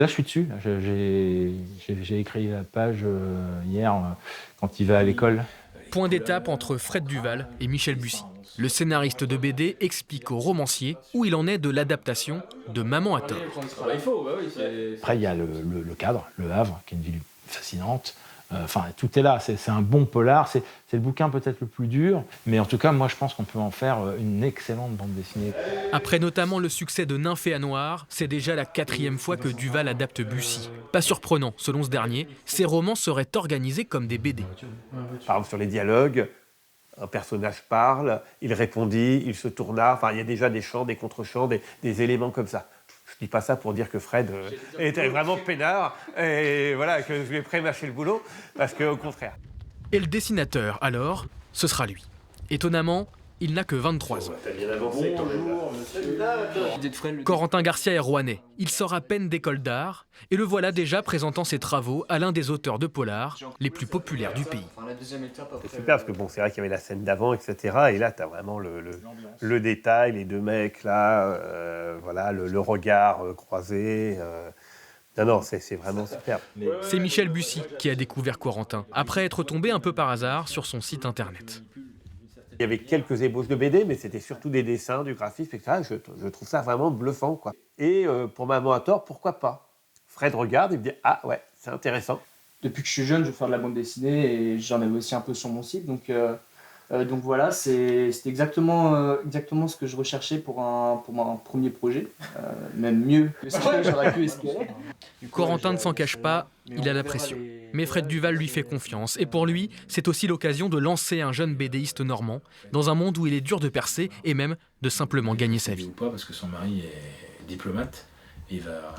Là, je suis dessus. J'ai écrit la page hier quand il va à l'école. Point d'étape entre Fred Duval et Michel Bussy. Le scénariste de BD explique au romancier où il en est de l'adaptation de Maman à tort. Après, il y a le cadre, Le Havre, qui est une ville fascinante. Enfin, tout est là. C'est un bon polar. C'est le bouquin peut-être le plus dur. Mais en tout cas, moi, je pense qu'on peut en faire une excellente bande dessinée. Après notamment le succès de Nymphéa Noire, c'est déjà la 4e fois que Duval adapte Bussy. Pas surprenant, selon ce dernier, ses romans seraient organisés comme des BD. Par exemple, sur les dialogues, un personnage parle, il répondit, il se tourna. Enfin, il y a déjà des chants, des contre-chants, des éléments comme ça. Je dis pas ça pour dire que Fred était vraiment peinard et voilà, que je lui ai pré-mâché le boulot, parce qu'au contraire. Et le dessinateur, alors, ce sera lui. Étonnamment, il n'a que 23 ans. T'as bien avancé quand même. Corentin Garcia est rouennais. Il sort à peine d'école d'art et le voilà déjà présentant ses travaux à l'un des auteurs de polar les plus populaires du pays. C'est super parce que bon, c'est vrai qu'il y avait la scène d'avant, etc. Et là, t'as vraiment le détail, les deux mecs là, voilà, le regard croisé. Non, c'est vraiment super. C'est Michel Bussy qui a découvert Corentin, après être tombé un peu par hasard sur son site internet. Il y avait quelques ébauches de BD, mais c'était surtout des dessins, du graphisme, etc. Je trouve ça vraiment bluffant, quoi. Et pour Maman à tort, pourquoi pas? Fred regarde, il me dit « Ah ouais, c'est intéressant ». Depuis que je suis jeune, je veux faire de la bande dessinée et j'en avais aussi un peu sur mon site. Donc voilà, c'était exactement ce que je recherchais pour mon premier projet. Même mieux que ce que j'aurais pu espérer. Corentin ne s'en cache pas, il a la pression. Mais Fred Duval lui fait confiance. Et pour lui, c'est aussi l'occasion de lancer un jeune BDiste normand dans un monde où il est dur de percer et même de simplement gagner sa vie. Ou pas, parce que son mari est diplomate. Et il va